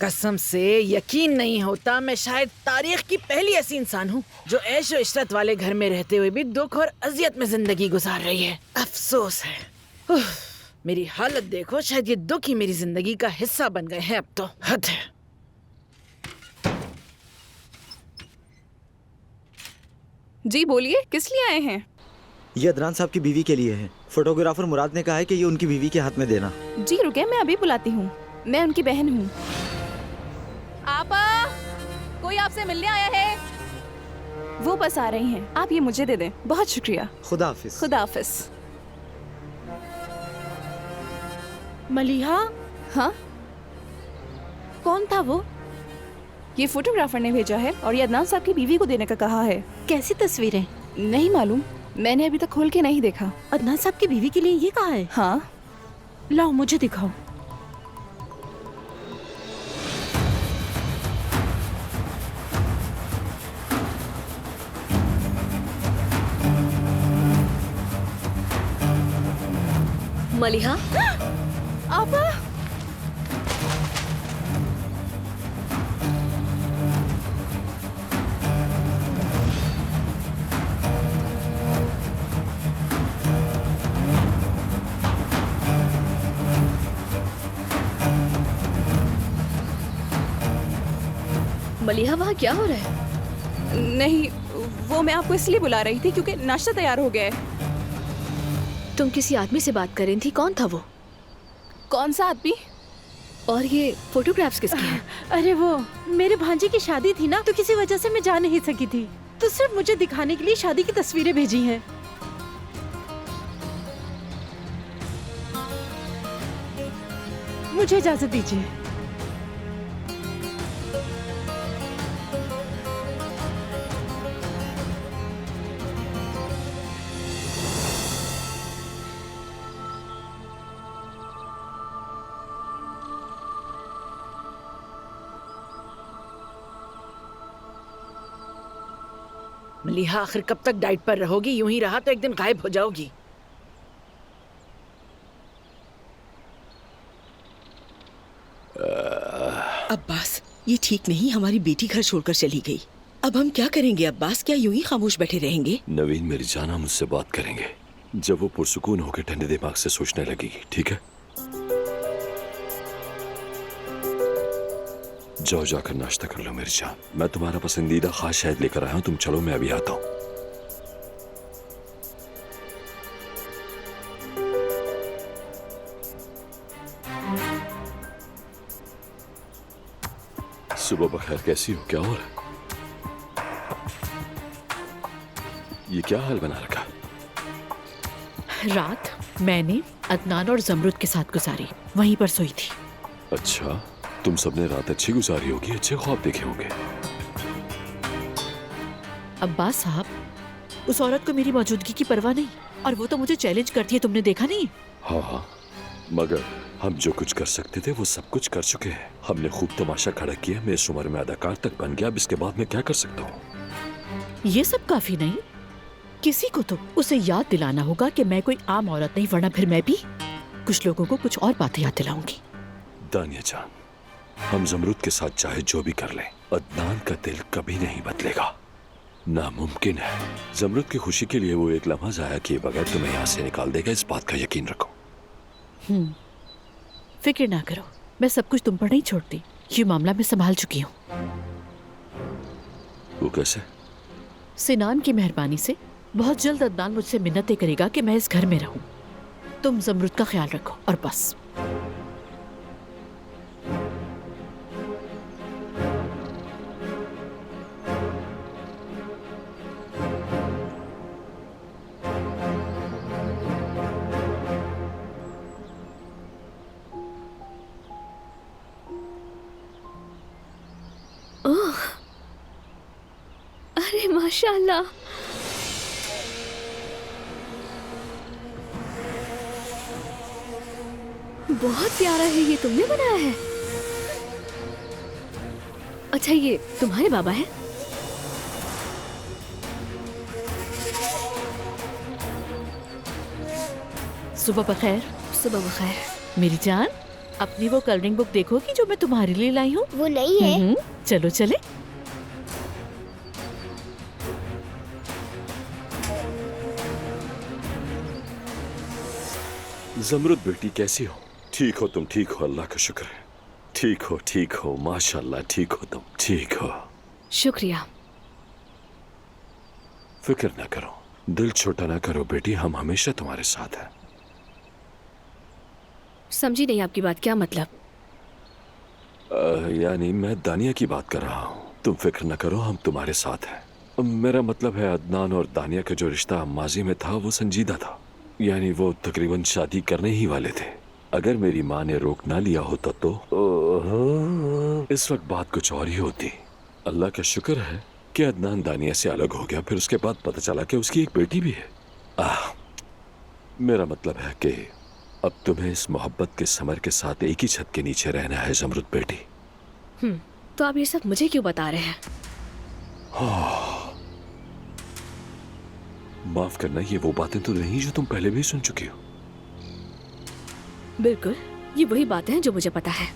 कसम से यकीन नहीं होता, मैं शायद तारीख की पहली ऐसी इंसान हूँ जो ऐशो इशरत वाले घर में रहते हुए भी दुख और अजियत में जिंदगी गुजार रही है। अफसोस है। उफ, मेरी हालत देखो, शायद ये दुख ही मेरी जिंदगी का हिस्सा बन गए हैं। अब तो हद है। जी बोलिए, किस लिए आए हैं? ये अदनान साहब की बीवी के लिए है। फोटोग्राफर मुराद ने कहा है कि ये उनकी बीवी के हाथ में देना। जी रुके, मैं अभी बुलाती हूँ। मैं उनकी बहन हूँ। आपा, कोई आपसे मिलने आया है। वो बस आ रही हैं। आप ये मुझे दे दें। बहुत शुक्रिया। खुदा हाफिज। खुदा हाफिज। मलिहा, हाँ, कौन था वो? ये फोटोग्राफर ने भेजा है और ये अदनान साहब की बीवी को देने का कहा है। कैसी तस्वीरें? नहीं मालूम, मैंने अभी तक खोल के नहीं देखा। अदनान साहब की बीवी के लिए ये कहा है? हाँ। लाओ मुझे दिखाओ। मलिहा, आपा, मलिहा वहाँ क्या हो रहा है? नहीं, वो मैं आपको इसलिए बुला रही थी क्योंकि नाश्ता तैयार हो गया है। तुम किसी आदमी से बात कर रही थी, कौन था वो? कौन सा आदमी? और ये फोटोग्राफ्स किसके हैं? अरे वो मेरे भांजे की शादी थी ना, तो किसी वजह से मैं जा नहीं सकी थी, तो सिर्फ मुझे दिखाने के लिए शादी की तस्वीरें भेजी हैं। मुझे इजाजत दीजिए। मलिहा, आखिर कब तक डाइट पर रहोगी? यूं ही रहा तो एक दिन गायब हो जाओगी। अब्बास, ये ठीक नहीं। हमारी बेटी घर छोड़कर चली गई। अब हम क्या करेंगे अब्बास? क्या यूं ही खामोश बैठे रहेंगे? नवीन, मेरी जाना, मुझसे बात करेंगे जब वो पुरसुकून होकर ठंडे दिमाग से सोचने लगेगी, ठीक है? जाओ, जाकर नाश्ता कर लो मेरी जान। मैं तुम्हारा पसंदीदा खास शहद लेकर आया हूँ, तुम चलो, मैं अभी आता हूँ। सुबह बखैर, कैसी हो? क्या हो रहा है? ये क्या हाल बना रखा? रात मैंने अदनान और जमरुद के साथ गुजारी, वहीं पर सोई थी। अच्छा, तुम सबने रात अच्छी गुजारी होगी, अच्छे ख्वाब देखे होंगे। अब्बास साहब, उस औरत को मेरी मौजूदगी की परवाह नहीं, और वो तो मुझे चैलेंज करती है, तुमने देखा नहीं? हाँ हाँ, मगर हम जो कुछ कर सकते थे वो सब कुछ कर चुके हैं। हमने खूब तमाशा खड़ा किया, मैं इस उम्र में अदाकार तक बन गया। अब इसके बाद मैं क्या कर सकता हूँ? ये सब काफी नहीं, किसी को तो उसे याद दिलाना होगा कि मैं कोई आम औरत नहीं, वरना फिर मैं भी कुछ लोगों को कुछ और बातें याद दिलाऊंगी। दानिया जान, हम जमरूद के साथ चाहे जो भी कर लें, अदनान का दिल कभी नहीं बदलेगा। नामुमकिन है। जमरूद की खुशी के लिए वो एक लम्हा जाया किए बगैर तुम्हें यहाँ से निकाल देगा, इस बात का यकीन रखो। फिक्र ना करो, मैं सब कुछ तुम पर नहीं छोड़ती। ये मामला मैं संभाल चुकी हूँ। वो कैसे? सिनान की मेहरबानी से बहुत जल्द अदनान मुझसे मिन्नतें करेगा कि मैं इस घर में रहूं। तुम जमरुद का ख्याल रखो और बस। ओह, अरे माशाल्लाह, बहुत प्यारा है। ये तुमने बनाया है? अच्छा, ये तुम्हारे बाबा हैं? सुबह बखैर। सुबह बखैर। मेरी जान, अपनी वो कलरिंग बुक देखोगी जो मैं तुम्हारे लिए लाई हूँ? वो नहीं है। चलो चले। जमरुद बेटी कैसी हो? ठीक हो तुम? ठीक हो, अल्लाह का शुक्र है। ठीक हो माशाल्लाह, ठीक हो तुम, ठीक हो। शुक्रिया। फिक्र ना करो, दिल छोटा ना करो बेटी, हम हमेशा तुम्हारे साथ हैं। समझी नहीं आपकी बात, क्या मतलब? यानी मैं दानिया की बात कर रहा हूँ। तुम फिक्र न करो, हम तुम्हारे साथ हैं। मेरा मतलब है अदनान और दानिया का जो रिश्ता माजी में था वो संजीदा था, यानी वो तकरीबन शादी करने ही वाले थे। अगर मेरी माँ ने रोक ना लिया होता तो इस वक्त बात कुछ और ही होती। अल्लाह का शुक्र है कि अदनान दानिया से अलग हो गया। फिर उसके बाद पता चला कि उसकी एक बेटी भी है। मेरा मतलब है कि अब तुम्हें इस मोहब्बत के समर के साथ एक ही छत के नीचे रहना है जमरुद बेटी। तो आप ये सब मुझे क्यों बता रहे हैं? माफ करना, ये वो बातें तो नहीं जो तुम पहले भी सुन चुकी हो। बिल्कुल, ये वही बातें हैं जो मुझे पता है।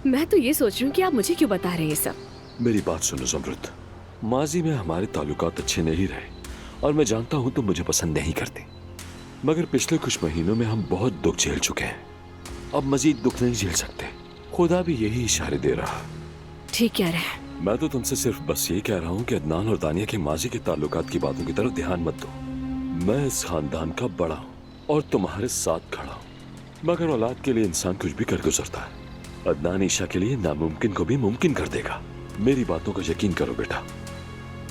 मैं तो ये सोच रही हूँ कि आप मुझे क्यों बता रहे हैं ये सब। मेरी बात सुनो जमरुद, माजी में हमारे ताल्लुकात अच्छे नहीं रहे और मैं जानता हूँ तुम मुझे पसंद नहीं करती, मगर पिछले कुछ महीनों में हम बहुत दुख झेल चुके हैं। अब मजीद दुख नहीं झेल सकते। खुदा भी यही इशारे दे रहा। ठीक कह रहे हैं। मैं तो तुमसे सिर्फ बस ये कह रहा हूँ कि अदनान और दानिया के माजी के ताल्लुकात की बातों की तरफ ध्यान मत दो। मैं इस खानदान का बड़ा हूँ और तुम्हारे साथ खड़ा हूँ, मगर औलाद के लिए इंसान कुछ भी कर गुजरता है। अदनान ईशा के लिए नामुमकिन को भी मुमकिन कर देगा। मेरी बातों का यकीन करो बेटा।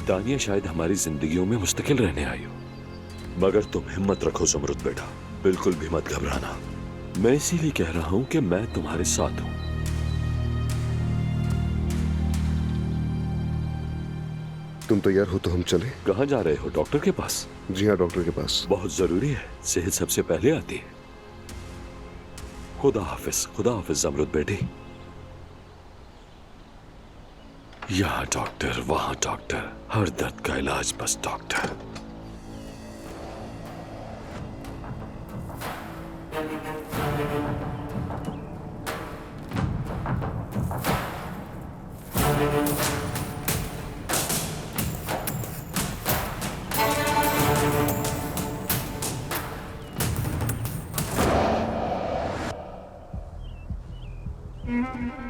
दानिया शायद हमारी जिंदगियों में मुस्तकिल रहने आई हो, मगर तुम हिम्मत रखो जमरुद बेटा, बिल्कुल भी मत घबराना। मैं इसीलिए कह रहा हूं कि मैं तुम्हारे साथ हूं। तुम तैयार हो तो हम चले? कहां जा रहे हो? डॉक्टर के पास? जी हाँ, डॉक्टर के पास। बहुत जरूरी है, सेहत सबसे पहले आती है। खुदा हाफिज जमरुद बेटी। यहाँ डॉक्टर, वहां डॉक्टर, हर दर्द का इलाज बस डॉक्टर।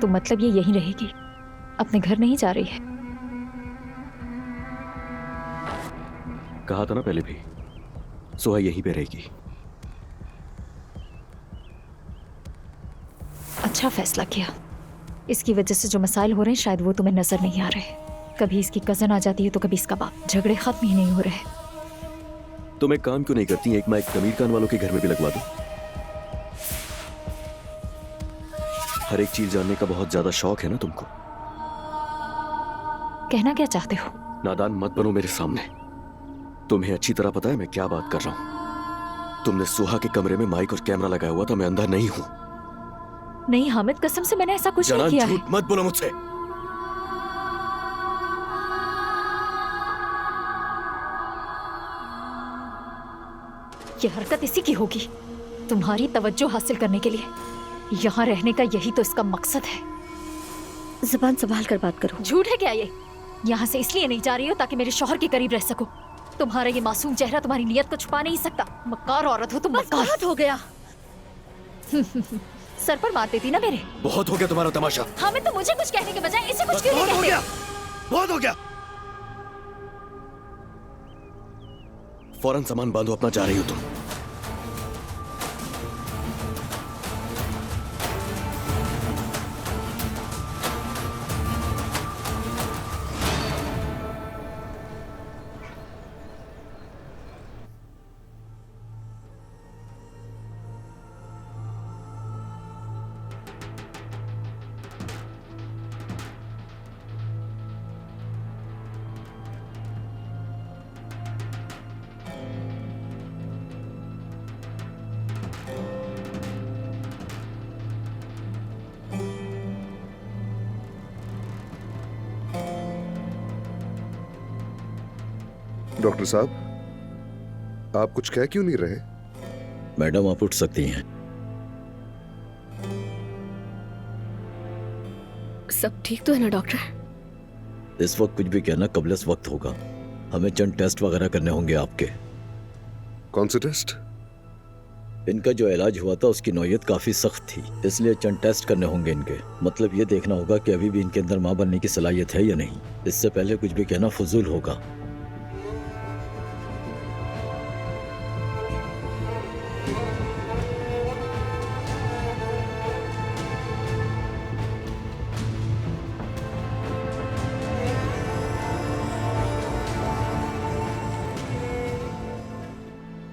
तो मतलब ये यहीं रहेगी, अपने घर नहीं जा रही है? कहा था ना पहले भी, सोहा यहीं पे रहेगी। अच्छा फैसला किया। इसकी वजह से जो मसाइल हो रहे हैं शायद वो तुम्हें नजर नहीं आ रहे। कभी इसकी कजन आ जाती है तो कभी इसका बाप। झगड़े खत्म ही नहीं हो रहे। तुम एक काम क्यों नहीं करती? एक माइक तमीर खान वालों के घर में भी लगवा दो। हर एक चीज जानने का बहुत ज्यादा शौक है ना तुमको। कहना क्या चाहते हो? नादान मत बनो मेरे सामने। तुम्हें अच्छी तरह पता है मैं क्या बात कर रहा हूं। तुमने सुहा के कमरे में माइक और कैमरा लगाया हुआ था, मैं अंधा नहीं हूं। नहीं हामिद, कसम से मैंने ऐसा कुछ नहीं किया है। झूठ मत बोलो मुझसे। ये हरकत इसी की होगी, तुम्हारी तवज्जो हासिल करने के लिए। यहाँ रहने का यही तो इसका मकसद है। जुबान संभाल कर बात करो। झूठ है क्या ये? यहाँ से इसलिए नहीं जा रही हो ताकि मेरे शौहर के करीब रह सको। तुम्हारा ये मासूम चेहरा तुम्हारी नियत को छुपा नहीं सकता। मक्कार औरत हो तुम, मक्कार। बहुत हो गया। सर पर मार देती ना मेरे। बहुत हो गया तुम्हारा तमाशा। हामिद, तो मुझे कुछ कहने के बजाय इसे कुछ क्यों नहीं कहते? बहुत हो गया। फौरन सामान बांधो, अपना जा रही हो तुम। डॉक्टर साहब, आप कुछ कह क्यों नहीं रहे? मैडम आप उठ सकती हैं। सब ठीक तो है ना डॉक्टर? इस वक्त कुछ भी कहना कबलस वक्त होगा। हमें चंद टेस्ट वगैरह करने होंगे आपके। कौन से टेस्ट? इनका जो इलाज हुआ था उसकी नौयत काफी सख्त थी, इसलिए चंद टेस्ट करने होंगे इनके। मतलब ये देखना होगा कि अभी भी इनके अंदर मां बनने की सलाहियत है या नहीं। इससे पहले कुछ भी कहना फजूल होगा।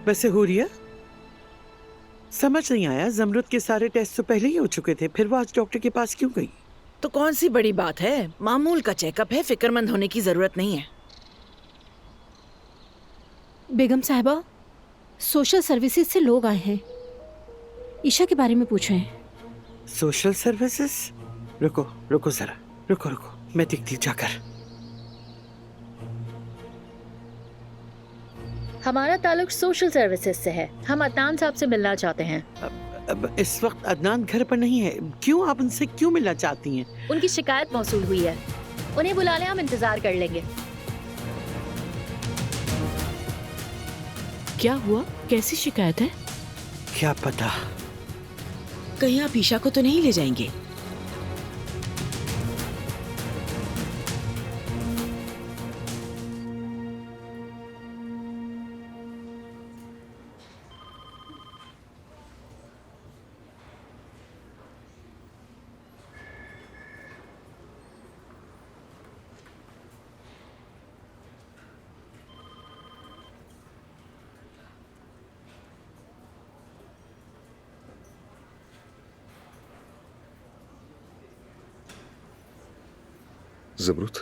वैसे हुरिया, समझ नहीं आया, जमरुद के सारे टेस्ट तो पहले ही हो चुके थे, फिर वो आज डॉक्टर के पास क्यों गई? तो कौन सी बड़ी बात है, मामूल का चेकअप है, फिक्रमंद होने की जरूरत नहीं है। बेगम साहिबा, सोशल सर्विसेज से लोग आए हैं, ईशा के बारे में पूछ रहे हैं। Social services? रुको रुको जरा, रुको रुको, मैं देखती हूँ जाकर। हमारा ताल्लुक सोशल सर्विसेज से है। हम अदनान साहब से मिलना चाहते हैं। अब इस वक्त अदनान घर पर नहीं है। क्यों, आप उनसे क्यों मिलना चाहती हैं? उनकी शिकायत मौसूल हुई है, उन्हें बुला लें, हम इंतजार कर लेंगे। क्या हुआ? कैसी शिकायत है? क्या पता। कहीं आप ईशा को तो नहीं ले जाएंगे? जमरुद,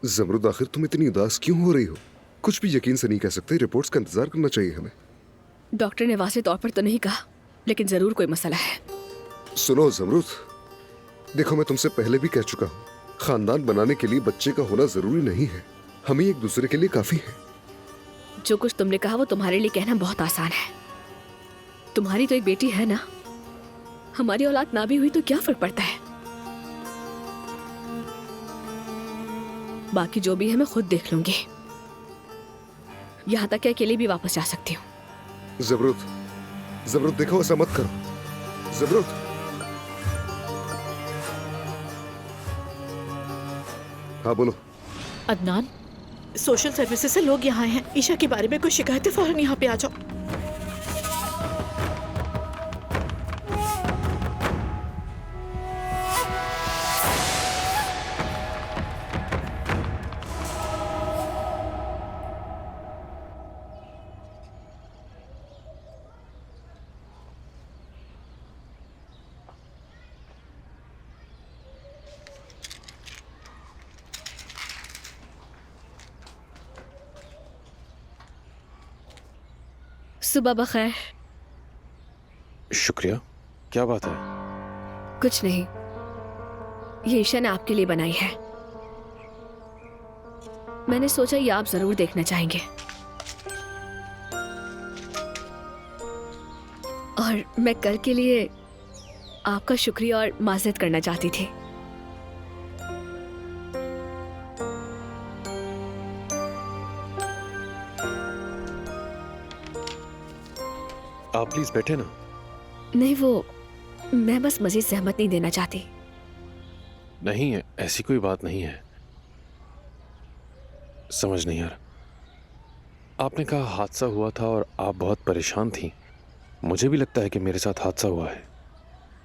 जमरुद, आखिर तुम इतनी उदास क्यों हो रही हो? कुछ भी यकीन से नहीं कह सकते, रिपोर्ट्स का इंतजार करना चाहिए हमें। डॉक्टर ने वाज़ेह तौर पर तो नहीं कहा, लेकिन जरूर कोई मसला है। सुनो जमरुद, देखो मैं तुमसे पहले भी कह चुका हूँ, खानदान बनाने के लिए बच्चे का होना जरूरी नहीं है, हमें एक दूसरे के लिए काफी है। जो कुछ तुमने कहा वो तुम्हारे लिए कहना बहुत आसान है। तुम्हारी तो एक बेटी है ना, हमारी औलाद ना भी हुई तो क्या फर्क पड़ता है। बाकी जो भी है मैं खुद देख लूंगी। यहाँ तक कि अकेले भी वापस जा सकती हूँ। जमरुद, जमरुद देखो ऐसा मत करो। जमरुद, हाँ बोलो। अदनान, सोशल सर्विसेज से लोग यहाँ हैं। ईशा के बारे में कोई शिकायत है, फौरन यहाँ पे आ जाओ। सुबह बखैर। शुक्रिया। क्या बात है? कुछ नहीं, ये ईशा ने आपके लिए बनाई है। मैंने सोचा ये आप जरूर देखना चाहेंगे, और मैं कल के लिए आपका शुक्रिया और माजरत करना चाहती थी। आप प्लीज बैठे ना। नहीं, वो मैं बस मजीद सहमत नहीं देना चाहती। नहीं है, ऐसी कोई बात नहीं है। समझ नहीं आ रहा। आपने कहा हादसा हुआ था और आप बहुत परेशान थी। मुझे भी लगता है कि मेरे साथ हादसा हुआ है।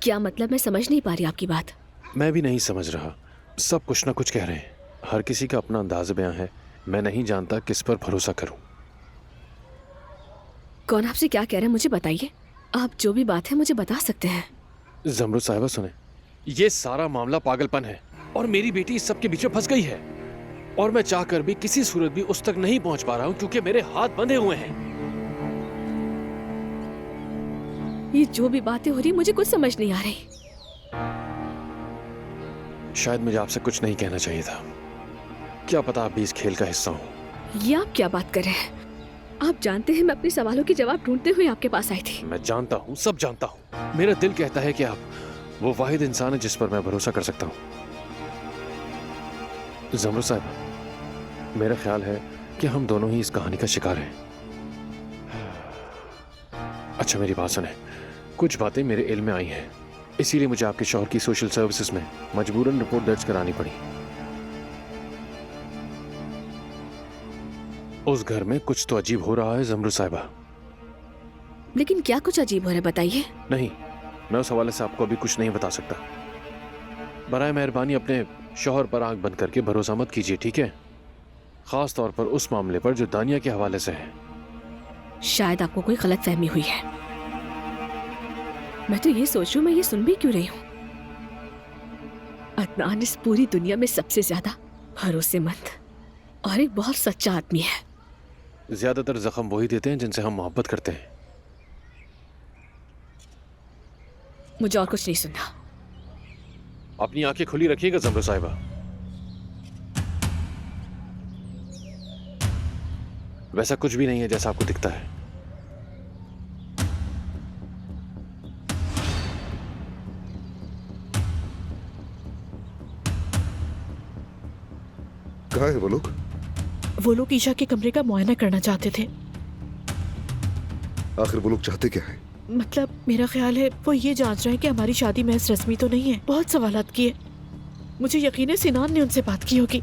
क्या मतलब? मैं समझ नहीं पा रही आपकी बात। मैं भी नहीं समझ रहा। सब कुछ ना कुछ कह रहे हैं। हर किसी का अपना अंदाज़ बयां है। मैं नहीं जानता किस पर भरोसा करूं। कौन आपसे क्या कह रहे हैं मुझे बताइए। आप जो भी बात है मुझे बता सकते हैं। जमरुद साहिबा सुने, ये सारा मामला पागलपन है और मेरी बेटी इस सब के बीच में फंस गई है, और मैं चाहकर भी किसी सूरत भी उस तक नहीं पहुंच पा रहा हूं क्योंकि मेरे हाथ बंधे हुए हैं। ये जो भी बातें हो रही मुझे कुछ समझ नहीं आ रही। शायद मुझे आपसे कुछ नहीं कहना चाहिए था। क्या पता आप भी इस खेल का हिस्सा हो। ये आप क्या बात कर रहे हैं? आप जानते हैं मैं अपने सवालों के जवाब ढूंढते हुए आपके पास आई थी। मैं जानता हूँ, सब जानता हूँ। मेरा दिल कहता है कि आप वो वाहिद इंसान है जिस पर मैं भरोसा कर सकता हूँ। ज़मरुद साहब, मेरा ख्याल है कि हम दोनों ही इस कहानी का शिकार हैं। अच्छा मेरी बात सुने, कुछ बातें मेरे इल्म में आई हैं, इसीलिए मुझे आपके शौहर की सोशल सर्विसेज में मजबूरन रिपोर्ट दर्ज करानी पड़ी। उस घर में कुछ तो अजीब हो रहा है ज़मरुद साहिबा। लेकिन क्या कुछ अजीब हो रहा है बताइए। नहीं, मैं उस हवाले से आपको अभी कुछ नहीं बता सकता। बराए मेहरबानी अपने शौहर पर आंख बंद करके भरोसा मत कीजिए, ठीक है? खास तौर पर उस मामले पर जो दानिया के हवाले से है। शायद आपको कोई गलत फहमी हुई है। मैं तो ये सोचूं मैं ये सुन भी क्यों रही हूँ। अदनान इस पूरी दुनिया में सबसे ज्यादा भरोसेमंद और एक बहुत सच्चा आदमी है। ज्यादातर जख्म वही देते हैं जिनसे हम मोहब्बत करते हैं। मुझे और कुछ नहीं सुनना। अपनी आंखें खुली रखिएगा ज़मरुद साहिबा। वैसा कुछ भी नहीं है जैसा आपको दिखता है। कहाँ है वो लोग? वो लोग ईशा के कमरे का मुआयना करना चाहते थे। आखिर वो लोग चाहते क्या है? मतलब मेरा ख्याल है वो ये जांच रहे हैं कि हमारी शादी महज रस्मी तो नहीं है। बहुत सवालात किए। मुझे यकीन है सिनान ने उनसे बात की होगी।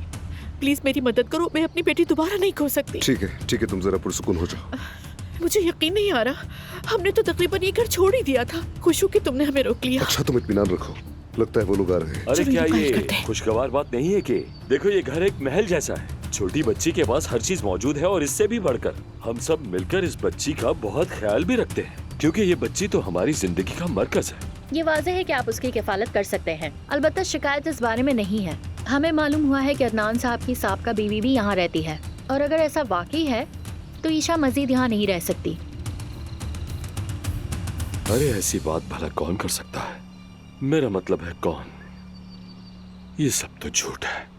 प्लीज मेरी मदद करो, मैं अपनी बेटी दोबारा नहीं खो सकती। ठीक है, तुम जरा पुरसुकून हो जाओ। मुझे यकीन नहीं आ रहा, हमने तो तकरीबन ये घर छोड़ ही दिया था। खुश हूँ कि तुमने हमें रोक लिया। अच्छा तुम इत्मीनान रखो, लगता है वो लोग आ रहे हैं। अरे क्या ये खुशगवार बात नहीं है कि देखो ये घर एक महल जैसा है। छोटी बच्ची के पास हर चीज मौजूद है और इससे भी बढ़कर हम सब मिलकर इस बच्ची का बहुत ख्याल भी रखते हैं, क्योंकि ये बच्ची तो हमारी जिंदगी का मरकज है। ये वाज़ेह है कि आप उसकी किफालत कर सकते हैं। अलबत्ता शिकायत इस बारे में नहीं है। हमें मालूम हुआ है कि अदनान साहब की साबका बीवी भी यहाँ रहती है, और अगर ऐसा वाकई है तो ईशा मजीद यहाँ नहीं रह सकती। अरे ऐसी बात भला कौन कर सकता है? मेरा मतलब है कौन? ये सब तो झूठ है।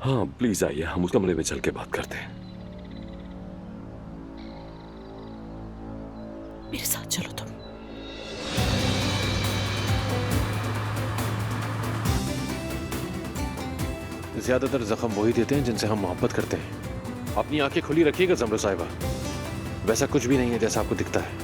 हाँ प्लीज आइए, हम उस कमरे में चल के बात करते हैं। मेरे साथ चलो तुम। ज्यादातर जख्म वही देते हैं जिनसे हम मोहब्बत करते हैं। अपनी आंखें खुली रखिएगा ज़मरुद साहिबा। वैसा कुछ भी नहीं है जैसा आपको दिखता है।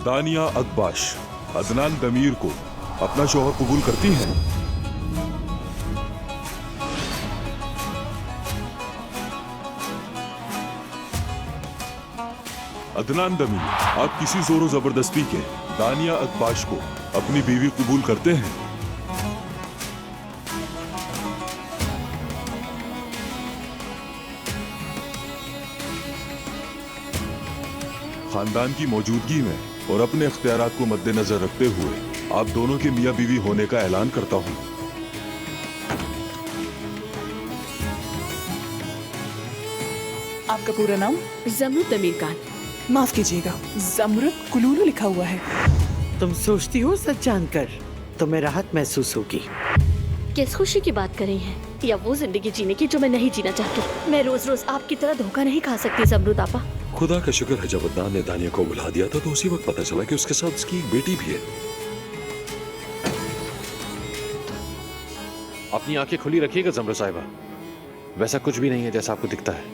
दानिया अकबाश अदनान दमीर को अपना शौहर कबूल करती हैं। अदनान दमीर, आप किसी जोरों जबरदस्ती के दानिया अकबाश को अपनी बीवी कबूल करते हैं? खानदान की मौजूदगी में और अपने इख्तियारात को मद्देनजर रखते हुए आप दोनों के मियाँ बीवी होने का ऐलान करता हूँ। आपका पूरा नाम? ज़मरुद दमीर खान। माफ कीजिएगा, ज़मरुद कुलूलू लिखा हुआ है। तुम सोचती हो सच जानकर तुम्हें राहत महसूस होगी। किस खुशी की बात कर रही हैं? या वो जिंदगी जीने की जो मैं नहीं जीना चाहती? मैं रोज रोज आपकी तरह धोखा नहीं खा सकती ज़मरुद आपा। खुदा का शुक्र है जब अदनान ने दानिया को बुला दिया था तो उसी वक्त पता चला कि उसके साथ उसकी एक बेटी भी है। अपनी आंखें खुली रखिएगा ज़मरुद साहिबा। वैसा कुछ भी नहीं है जैसा आपको दिखता है।